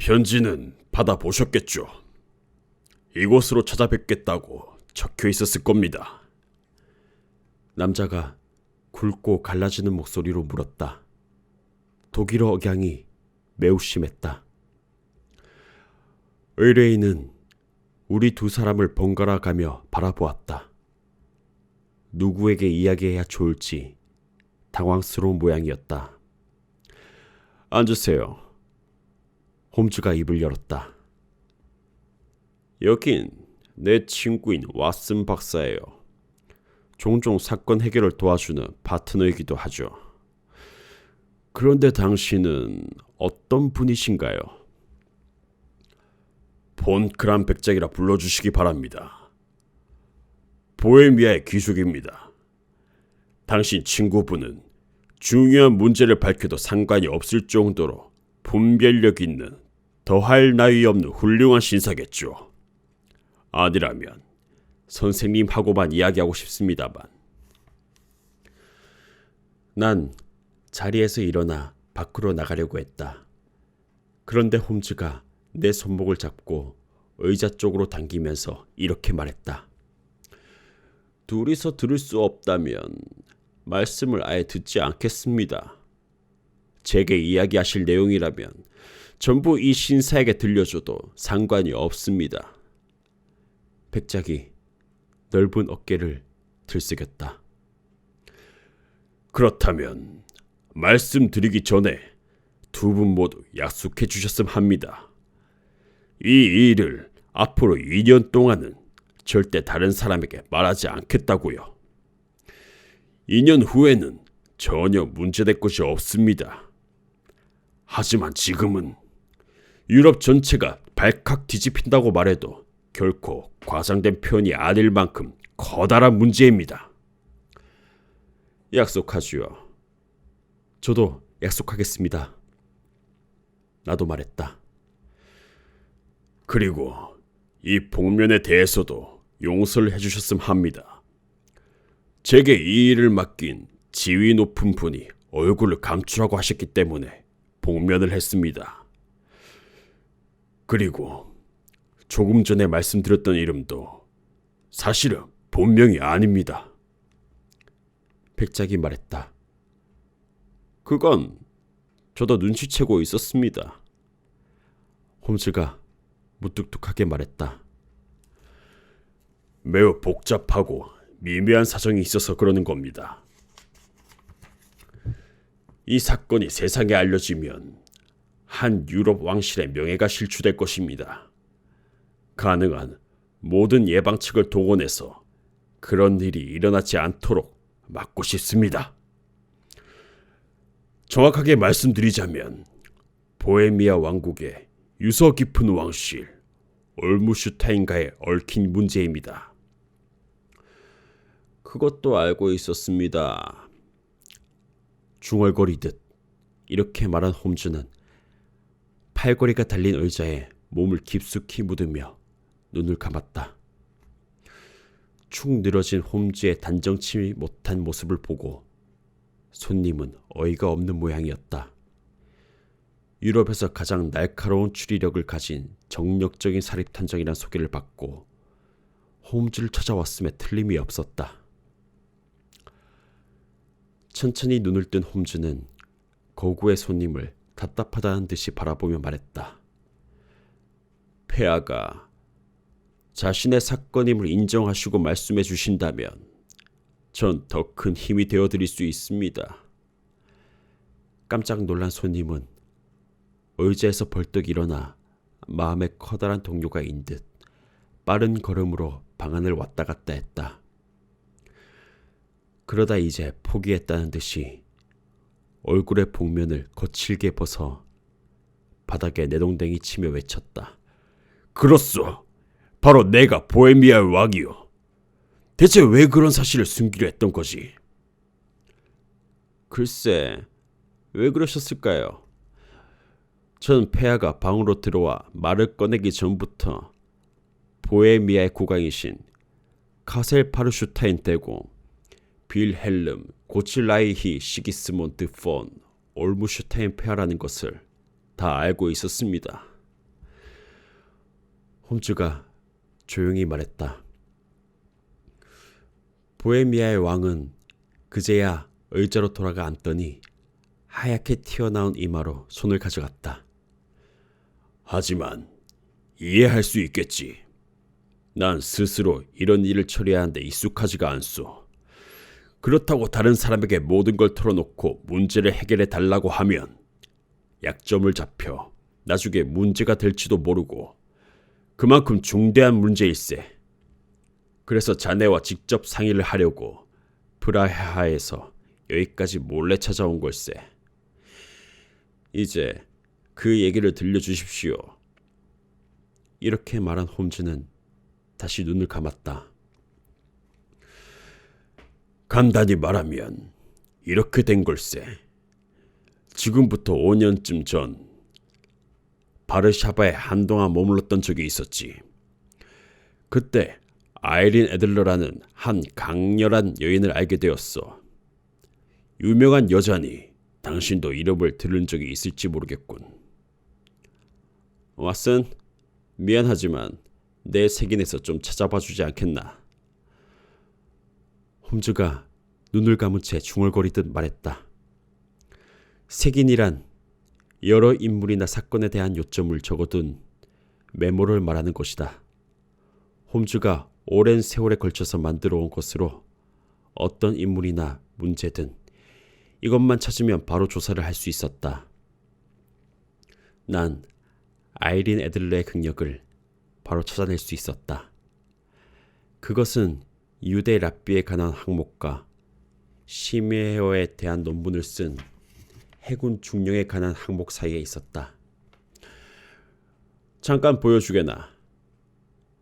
편지는 받아보셨겠죠? 이곳으로 찾아뵙겠다고 적혀 있었을 겁니다. 남자가 굵고 갈라지는 목소리로 물었다. 독일어 억양이 매우 심했다. 의뢰인은 우리 두 사람을 번갈아 가며 바라보았다. 누구에게 이야기해야 좋을지 당황스러운 모양이었다. 앉으세요. 홈즈가 입을 열었다. 여긴 내 친구인 왓슨 박사예요. 종종 사건 해결을 도와주는 파트너이기도 하죠. 그런데 당신은 어떤 분이신가요? 본 크란 백작이라 불러주시기 바랍니다. 보헤미아의 귀숙입니다. 당신 친구분은 중요한 문제를 밝혀도 상관이 없을 정도로 분별력 있는 더할 나위 없는 훌륭한 신사겠죠. 아니라면 선생님하고만 이야기하고 싶습니다만. 난 자리에서 일어나 밖으로 나가려고 했다. 그런데 홈즈가 내 손목을 잡고 의자 쪽으로 당기면서 이렇게 말했다. 둘이서 들을 수 없다면 말씀을 아예 듣지 않겠습니다. 제게 이야기하실 내용이라면 전부 이 신사에게 들려줘도 상관이 없습니다. 백작이 넓은 어깨를 들썩였다. 그렇다면 말씀드리기 전에 두 분 모두 약속해 주셨음 합니다. 이 일을 앞으로 2년 동안은 절대 다른 사람에게 말하지 않겠다고요. 2년 후에는 전혀 문제될 것이 없습니다. 하지만 지금은 유럽 전체가 발칵 뒤집힌다고 말해도 결코 과장된 표현이 아닐 만큼 커다란 문제입니다. 약속하지요. 저도 약속하겠습니다. 나도 말했다. 그리고 이 복면에 대해서도 용서를 해주셨음 합니다. 제게 이 일을 맡긴 지위 높은 분이 얼굴을 감추라고 하셨기 때문에 복면을 했습니다. 그리고 조금 전에 말씀드렸던 이름도 사실은 본명이 아닙니다. 백작이 말했다. 그건 저도 눈치채고 있었습니다. 홈즈가 무뚝뚝하게 말했다. 매우 복잡하고 미묘한 사정이 있어서 그러는 겁니다. 이 사건이 세상에 알려지면 한 유럽 왕실의 명예가 실추될 것입니다. 가능한 모든 예방책을 동원해서 그런 일이 일어나지 않도록 막고 싶습니다. 정확하게 말씀드리자면 보헤미아 왕국의 유서 깊은 왕실 올무슈타인가에 얽힌 문제입니다. 그것도 알고 있었습니다. 중얼거리듯 이렇게 말한 홈즈는 팔걸이가 달린 의자에 몸을 깊숙이 묻으며 눈을 감았다. 축 늘어진 홈즈의 단정치 못한 모습을 보고 손님은 어이가 없는 모양이었다. 유럽에서 가장 날카로운 추리력을 가진 정력적인 사립탐정이란 소개를 받고 홈즈를 찾아왔음에 틀림이 없었다. 천천히 눈을 뜬 홈즈는 거구의 손님을 답답하다는 듯이 바라보며 말했다. 폐하가 자신의 사건임을 인정하시고 말씀해 주신다면 전 더 큰 힘이 되어드릴 수 있습니다. 깜짝 놀란 손님은 의자에서 벌떡 일어나 마음에 커다란 동료가 인 듯 빠른 걸음으로 방안을 왔다 갔다 했다. 그러다 이제 포기했다는 듯이 얼굴의 복면을 거칠게 벗어 바닥에 내동댕이 치며 외쳤다. 그렇소. 바로 내가 보헤미아의 왕이요. 대체 왜 그런 사실을 숨기려 했던 거지? 글쎄, 왜 그러셨을까요? 전 폐하가 방으로 들어와 말을 꺼내기 전부터 보헤미아의 국왕이신 카셀 파르슈타인 떼고 빌헬름 고칠라이히 시기스몬트 폰 올무슈타인 폐하라는 것을 다 알고 있었습니다. 홈즈가 조용히 말했다. 보헤미아의 왕은 그제야 의자로 돌아가 앉더니 하얗게 튀어나온 이마로 손을 가져갔다. 하지만 이해할 수 있겠지. 난 스스로 이런 일을 처리하는데 익숙하지가 않소. 그렇다고 다른 사람에게 모든 걸 털어놓고 문제를 해결해 달라고 하면 약점을 잡혀 나중에 문제가 될지도 모르고 그만큼 중대한 문제일세. 그래서 자네와 직접 상의를 하려고 브라하에서 여기까지 몰래 찾아온 걸세. 이제 그 얘기를 들려주십시오. 이렇게 말한 홈즈는 다시 눈을 감았다. 간단히 말하면 이렇게 된 걸세. 지금부터 5년쯤 전 바르샤바에 한동안 머물렀던 적이 있었지. 그때 아이린 애들러라는 한 강렬한 여인을 알게 되었어. 유명한 여자니 당신도 이름을 들은 적이 있을지 모르겠군. 왓슨, 미안하지만 내 색인에서 좀 찾아봐 주지 않겠나? 홈즈가 눈을 감은 채 중얼거리듯 말했다. 색인이란 여러 인물이나 사건에 대한 요점을 적어둔 메모를 말하는 것이다. 홈즈가 오랜 세월에 걸쳐서 만들어 온 것으로 어떤 인물이나 문제든 이것만 찾으면 바로 조사를 할 수 있었다. 난 아이린 애들러의 경력을 바로 찾아낼 수 있었다. 그것은 유대 랍비에 관한 항목과 시메어에 대한 논문을 쓴 해군 중령에 관한 항목 사이에 있었다. 잠깐 보여주게나.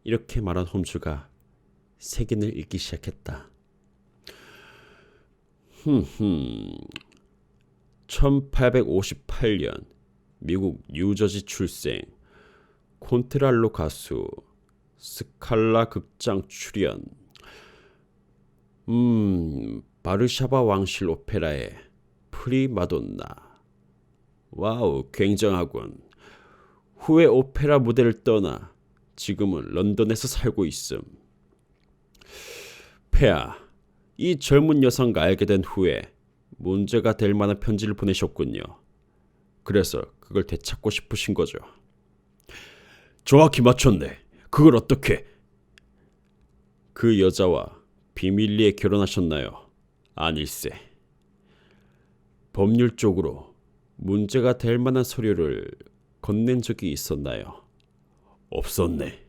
이렇게 말한 홈즈가 색인을 읽기 시작했다. 1858년 미국 뉴저지 출생, 콘트랄로 가수, 스칼라 극장 출연, 바르샤바 왕실 오페라의 프리마돈나. 와우, 굉장하군. 후에 오페라 무대를 떠나 지금은 런던에서 살고 있음. 폐하, 이 젊은 여성과 알게 된 후에 문제가 될 만한 편지를 보내셨군요. 그래서 그걸 되찾고 싶으신 거죠. 정확히 맞췄네. 그걸 어떻게? 그 여자와 비밀리에 결혼하셨나요? 아닐세. 법률적으로 문제가 될 만한 서류를 건넨 적이 있었나요? 없었네.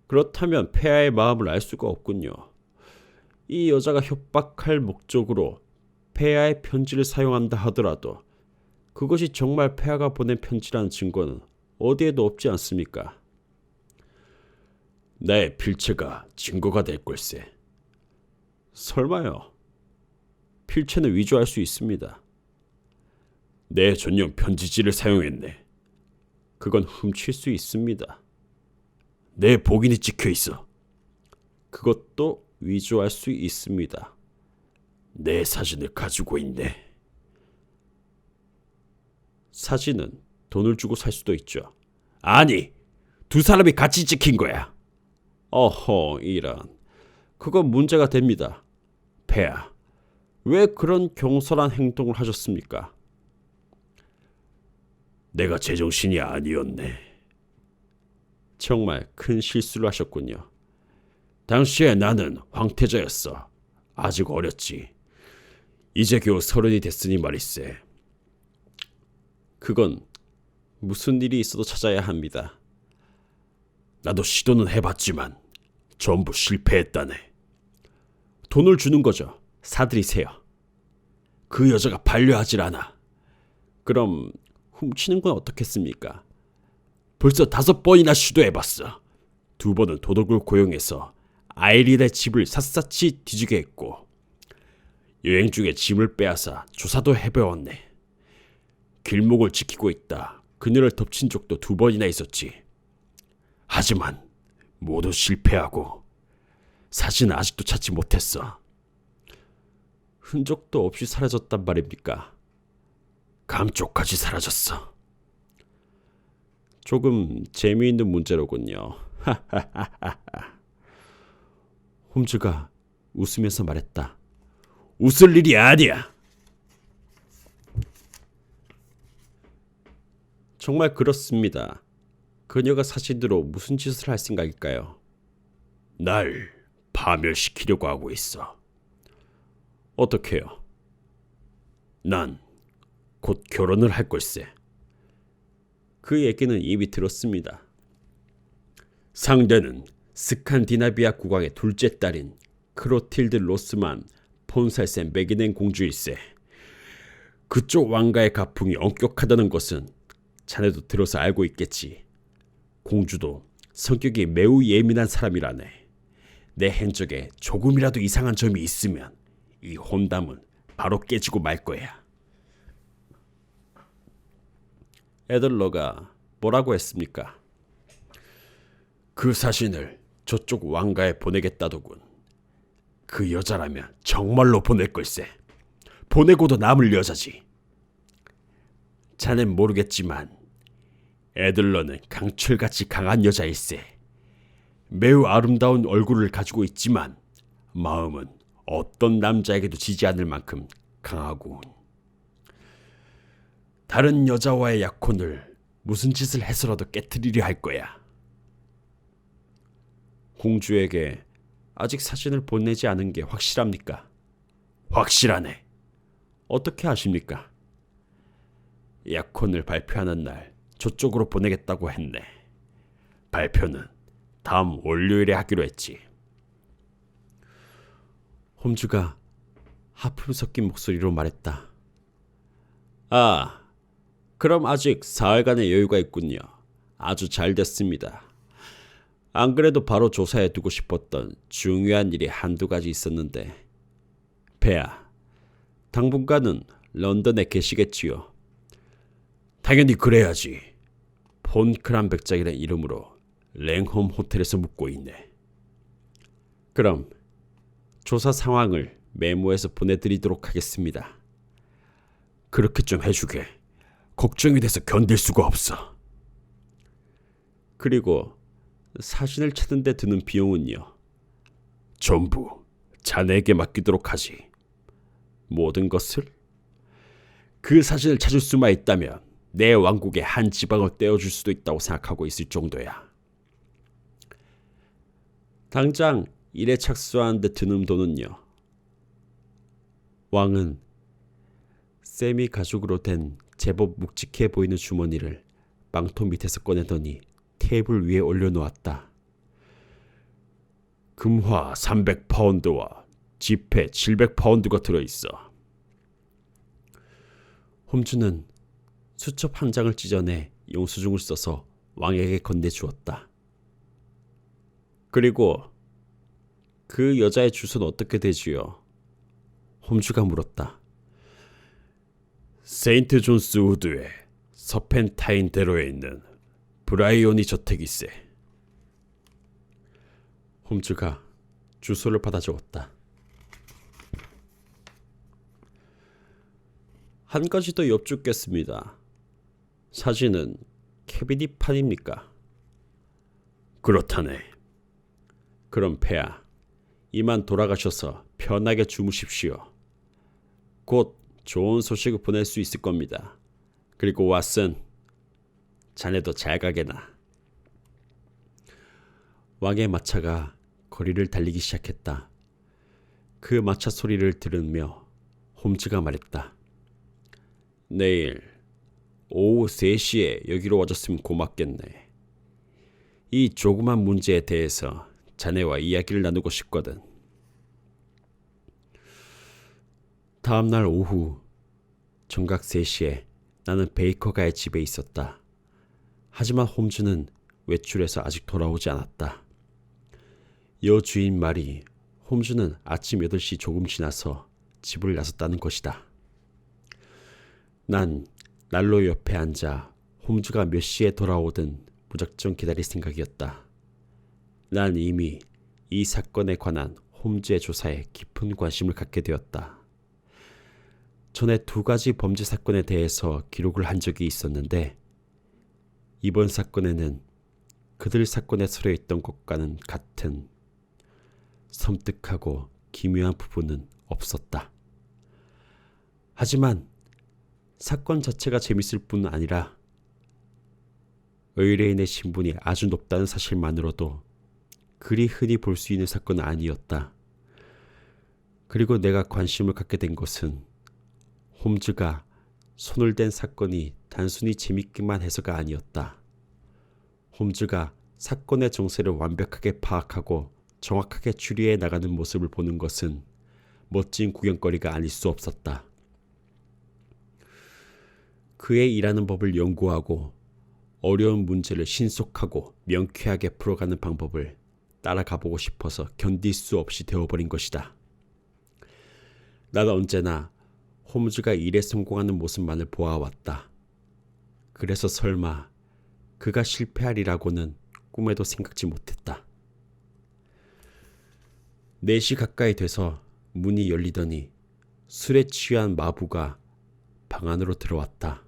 그렇다면 폐하의 마음을 알 수가 없군요. 이 여자가 협박할 목적으로 폐하의 편지를 사용한다 하더라도 그것이 정말 폐하가 보낸 편지라는 증거는 어디에도 없지 않습니까? 나의 필체가 증거가 될 걸세. 설마요. 필체는 위조할 수 있습니다. 내 전용 편지지를 사용했네. 그건 훔칠 수 있습니다. 내 복인이 찍혀 있어. 그것도 위조할 수 있습니다. 내 사진을 가지고 있네. 사진은 돈을 주고 살 수도 있죠. 아니, 두 사람이 같이 찍힌 거야. 어허, 이런. 그건 문제가 됩니다. 폐하, 왜 그런 경솔한 행동을 하셨습니까? 내가 제정신이 아니었네. 정말 큰 실수를 하셨군요. 당시에 나는 황태자였어. 아직 어렸지. 이제 겨우 30이 됐으니 말일세. 그건 무슨 일이 있어도 찾아야 합니다. 나도 시도는 해봤지만 전부 실패했다네. 돈을 주는 거죠. 사들이세요. 그 여자가 반려하질 않아. 그럼 훔치는 건 어떻겠습니까? 벌써 5번이나 시도해봤어. 2번은 도둑을 고용해서 아이린의 집을 샅샅이 뒤지게 했고, 여행 중에 짐을 빼앗아 조사도 해배웠네. 길목을 지키고 있다 그녀를 덮친 적도 2번이나 있었지. 하지만 모두 실패하고 사진은 아직도 찾지 못했어. 흔적도 없이 사라졌단 말입니까? 감쪽까지 사라졌어. 조금 재미있는 문제로군요. 홈즈가 웃으면서 말했다. 웃을 일이 아니야. 정말 그렇습니다. 그녀가 사신으로 무슨 짓을 할 생각일까요? 날 파멸시키려고 하고 있어. 어떻게요? 난 곧 결혼을 할 걸세. 그 얘기는 이미 들었습니다. 상대는 스칸디나비아 국왕의 둘째 딸인 크로틸드 로스만 폰살센 베기넨 공주일세. 그쪽 왕가의 가풍이 엄격하다는 것은 자네도 들어서 알고 있겠지. 공주도 성격이 매우 예민한 사람이라네. 내 행적에 조금이라도 이상한 점이 있으면 이 혼담은 바로 깨지고 말 거야. 애들러가 뭐라고 했습니까? 그 사신을 저쪽 왕가에 보내겠다더군. 그 여자라면 정말로 보낼 걸세. 보내고도 남을 여자지. 자넨 모르겠지만 애들러는 강철같이 강한 여자일세. 매우 아름다운 얼굴을 가지고 있지만 마음은 어떤 남자에게도 지지 않을 만큼 강하군. 다른 여자와의 약혼을 무슨 짓을 해서라도 깨트리려 할 거야. 공주에게 아직 사진을 보내지 않은 게 확실합니까? 확실하네. 어떻게 아십니까? 약혼을 발표하는 날 저쪽으로 보내겠다고 했네. 발표는 다음 월요일에 하기로 했지. 홈즈가 하품 섞인 목소리로 말했다. 그럼 아직 사흘간의 여유가 있군요. 아주 잘 됐습니다. 안 그래도 바로 조사해 두고 싶었던 중요한 일이 한두 가지 있었는데. 폐하, 당분간은 런던에 계시겠지요? 당연히 그래야지. 폰 크란백작이라는 이름으로 랭홈 호텔에서 묵고 있네. 그럼 조사 상황을 메모해서 보내드리도록 하겠습니다. 그렇게 좀 해주게. 걱정이 돼서 견딜 수가 없어. 그리고 사신을 찾는 데 드는 비용은요? 전부 자네에게 맡기도록 하지. 모든 것을? 그 사신을 찾을 수만 있다면 내 왕국의 한 지방을 떼어줄 수도 있다고 생각하고 있을 정도야. 당장 일에 착수하는 데 드는 돈은요? 왕은 세미 가죽으로 된 제법 묵직해 보이는 주머니를 망토 밑에서 꺼내더니 테이블 위에 올려놓았다. 금화 300파운드와 지폐 700파운드가 들어있어. 홈즈는 수첩 한 장을 찢어내 영수증을 써서 왕에게 건네주었다. 그리고 그 여자의 주소는 어떻게 되지요? 홈즈가 물었다. 세인트 존스 우드의 서펜타인 대로에 있는 브라이오니 저택이세. 홈즈가 주소를 받아 적었다. 한 가지 더 여쭙겠습니다. 사진은 캐비닛판입니까? 그렇다네. 그럼 폐하, 이만 돌아가셔서 편하게 주무십시오. 곧 좋은 소식을 보낼 수 있을 겁니다. 그리고 왓슨, 자네도 잘 가게나. 왕의 마차가 거리를 달리기 시작했다. 그 마차 소리를 들으며 홈즈가 말했다. 내일 오후 3시에 여기로 와줬으면 고맙겠네. 이 조그만 문제에 대해서 자네와 이야기를 나누고 싶거든. 다음날 오후 정각 3시에 나는 베이커가의 집에 있었다. 하지만 홈즈는 외출해서 아직 돌아오지 않았다. 여주인 말이 홈즈는 아침 8시 조금 지나서 집을 나섰다는 것이다. 난 난로 옆에 앉아 홈즈가 몇 시에 돌아오든 무작정 기다릴 생각이었다. 난 이미 이 사건에 관한 홈즈의 조사에 깊은 관심을 갖게 되었다. 전에 2가지 범죄 사건에 대해서 기록을 한 적이 있었는데 이번 사건에는 그들 사건에 서려 있던 것과는 같은 섬뜩하고 기묘한 부분은 없었다. 하지만 사건 자체가 재밌을 뿐 아니라 의뢰인의 신분이 아주 높다는 사실만으로도 그리 흔히 볼 수 있는 사건은 아니었다. 그리고 내가 관심을 갖게 된 것은 홈즈가 손을 댄 사건이 단순히 재밌기만 해서가 아니었다. 홈즈가 사건의 정세를 완벽하게 파악하고 정확하게 추리해 나가는 모습을 보는 것은 멋진 구경거리가 아닐 수 없었다. 그의 일하는 법을 연구하고 어려운 문제를 신속하고 명쾌하게 풀어가는 방법을 따라가보고 싶어서 견딜 수 없이 되어버린 것이다. 나는 언제나 홈즈가 일에 성공하는 모습만을 보아왔다. 그래서 설마 그가 실패하리라고는 꿈에도 생각지 못했다. 4시 가까이 돼서 문이 열리더니 술에 취한 마부가 방 안으로 들어왔다.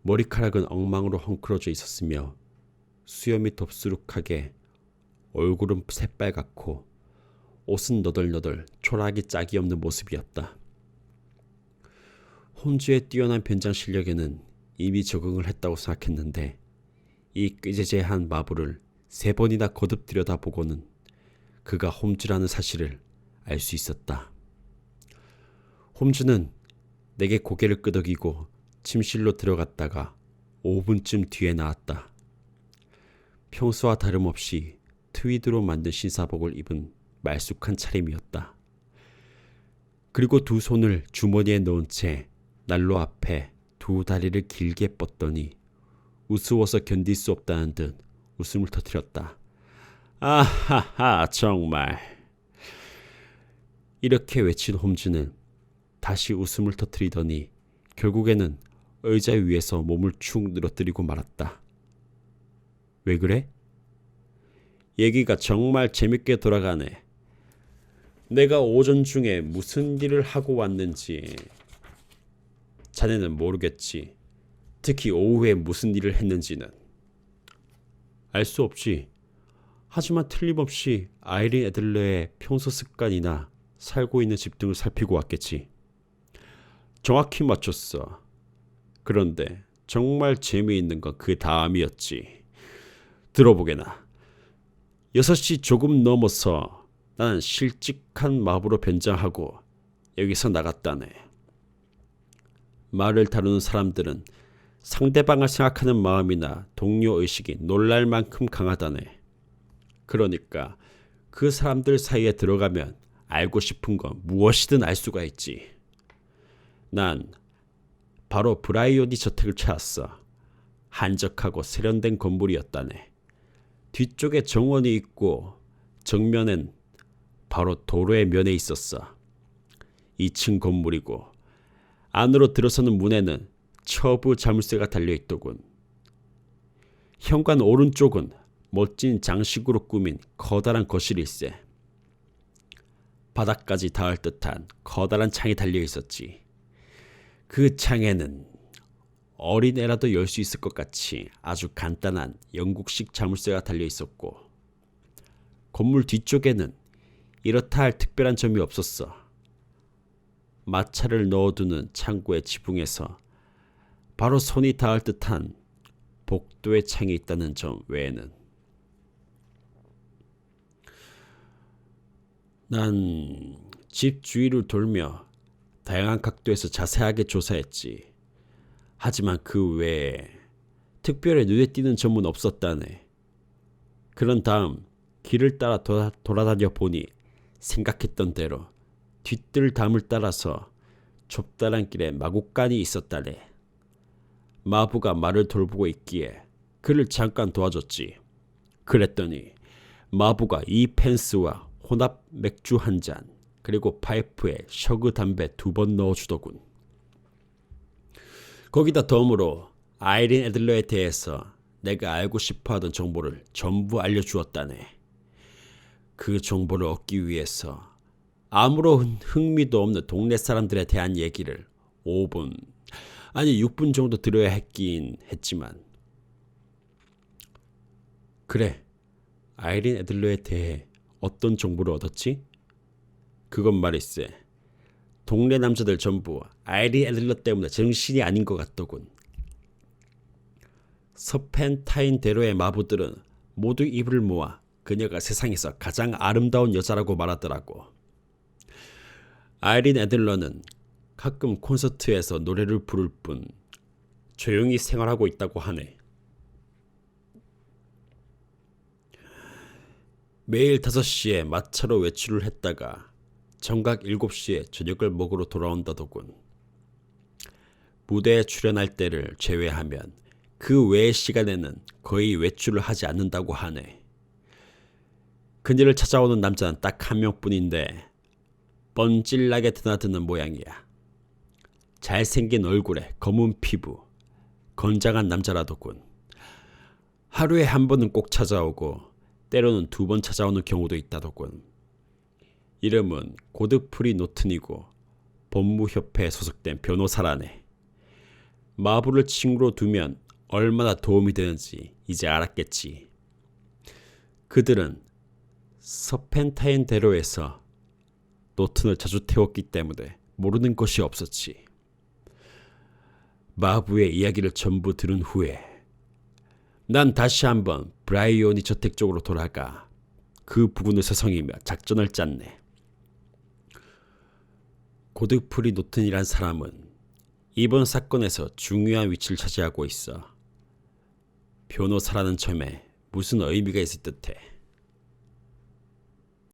머리카락은 엉망으로 헝클어져 있었으며 수염이 덥수룩하게 얼굴은 새빨갛고 옷은 너덜너덜 초라하기 짝이 없는 모습이었다. 홈즈의 뛰어난 변장 실력에는 이미 적응을 했다고 생각했는데 이 꾀재재한 마부를 3번이나 거듭 들여다보고는 그가 홈즈라는 사실을 알 수 있었다. 홈즈는 내게 고개를 끄덕이고 침실로 들어갔다가 5분쯤 뒤에 나왔다. 평소와 다름없이 트위드로 만든 신사복을 입은 말쑥한 차림이었다. 그리고 2 손을 주머니에 넣은 채 난로 앞에 2 다리를 길게 뻗더니 우스워서 견딜 수 없다는 듯 웃음을 터뜨렸다. 아하하, 정말. 이렇게 외친 홈즈는 다시 웃음을 터뜨리더니 결국에는 의자 위에서 몸을 축 늘어뜨리고 말았다. 왜 그래? 얘기가 정말 재밌게 돌아가네. 내가 오전 중에 무슨 일을 하고 왔는지 자네는 모르겠지. 특히 오후에 무슨 일을 했는지는. 알 수 없지. 하지만 틀림없이 아이린 애들러의 평소 습관이나 살고 있는 집 등을 살피고 왔겠지. 정확히 맞췄어. 그런데 정말 재미있는 건 그 다음이었지. 들어보게나. 6시 조금 넘어서 나는 실직한 마부로 변장하고 여기서 나갔다네. 말을 다루는 사람들은 상대방을 생각하는 마음이나 동료의식이 놀랄 만큼 강하다네. 그러니까 그 사람들 사이에 들어가면 알고 싶은 건 무엇이든 알 수가 있지. 난 바로 브라이오디 저택을 찾았어. 한적하고 세련된 건물이었다네. 뒤쪽에 정원이 있고 정면엔 바로 도로의 면에 있었어. 2층 건물이고 안으로 들어서는 문에는 처부 자물쇠가 달려있더군. 현관 오른쪽은 멋진 장식으로 꾸민 커다란 거실일세. 바닥까지 닿을 듯한 커다란 창이 달려있었지. 그 창에는 어린애라도 열 수 있을 것 같이 아주 간단한 영국식 자물쇠가 달려있었고 건물 뒤쪽에는 이렇다 할 특별한 점이 없었어. 마차를 넣어두는 창고의 지붕에서 바로 손이 닿을 듯한 복도의 창이 있다는 점 외에는. 난 집 주위를 돌며 다양한 각도에서 자세하게 조사했지. 하지만 그 외에 특별히 눈에 띄는 점은 없었다네. 그런 다음 길을 따라 돌아다녀 보니 생각했던 대로 뒷뜰 담을 따라서 좁다란 길에 마구간이 있었다네. 마부가 말을 돌보고 있기에 그를 잠깐 도와줬지. 그랬더니 마부가 이 펜스와 혼합 맥주 1잔 그리고 파이프에 셔그 담배 2번 넣어주더군. 거기다 덤으로 아이린 애들러에 대해서 내가 알고 싶어하던 정보를 전부 알려주었다네. 그 정보를 얻기 위해서 아무런 흥미도 없는 동네 사람들에 대한 얘기를 5분 아니 6분 정도 들어야 했긴 했지만 그래, 아이린 애들러에 대해 어떤 정보를 얻었지? 그건 말일세. 동네 남자들 전부 아이린 애들러 때문에 정신이 아닌 것 같더군. 서펜타인 대로의 마부들은 모두 입을 모아 그녀가 세상에서 가장 아름다운 여자라고 말하더라고. 아이린 애들러는 가끔 콘서트에서 노래를 부를 뿐 조용히 생활하고 있다고 하네. 매일 5시에 마차로 외출을 했다가 정각 7시에 저녁을 먹으러 돌아온다더군. 무대에 출연할 때를 제외하면 그 외의 시간에는 거의 외출을 하지 않는다고 하네. 그녀를 찾아오는 남자는 딱 한 명뿐인데 뻔질나게 드나드는 모양이야. 잘생긴 얼굴에 검은 피부, 건장한 남자라더군. 하루에 한 번은 꼭 찾아오고 때로는 2번 찾아오는 경우도 있다더군. 이름은 고드프리 노튼이고 법무협회에 소속된 변호사라네. 마부를 친구로 두면 얼마나 도움이 되는지 이제 알았겠지. 그들은 서펜타인 대로에서 노튼을 자주 태웠기 때문에 모르는 것이 없었지. 마부의 이야기를 전부 들은 후에 난 다시 한번 브라이오니 저택 쪽으로 돌아가 그 부근을 서성이며 작전을 짰네. 고드프리 노튼이란 사람은 이번 사건에서 중요한 위치를 차지하고 있어. 변호사라는 점에 무슨 의미가 있을 듯해.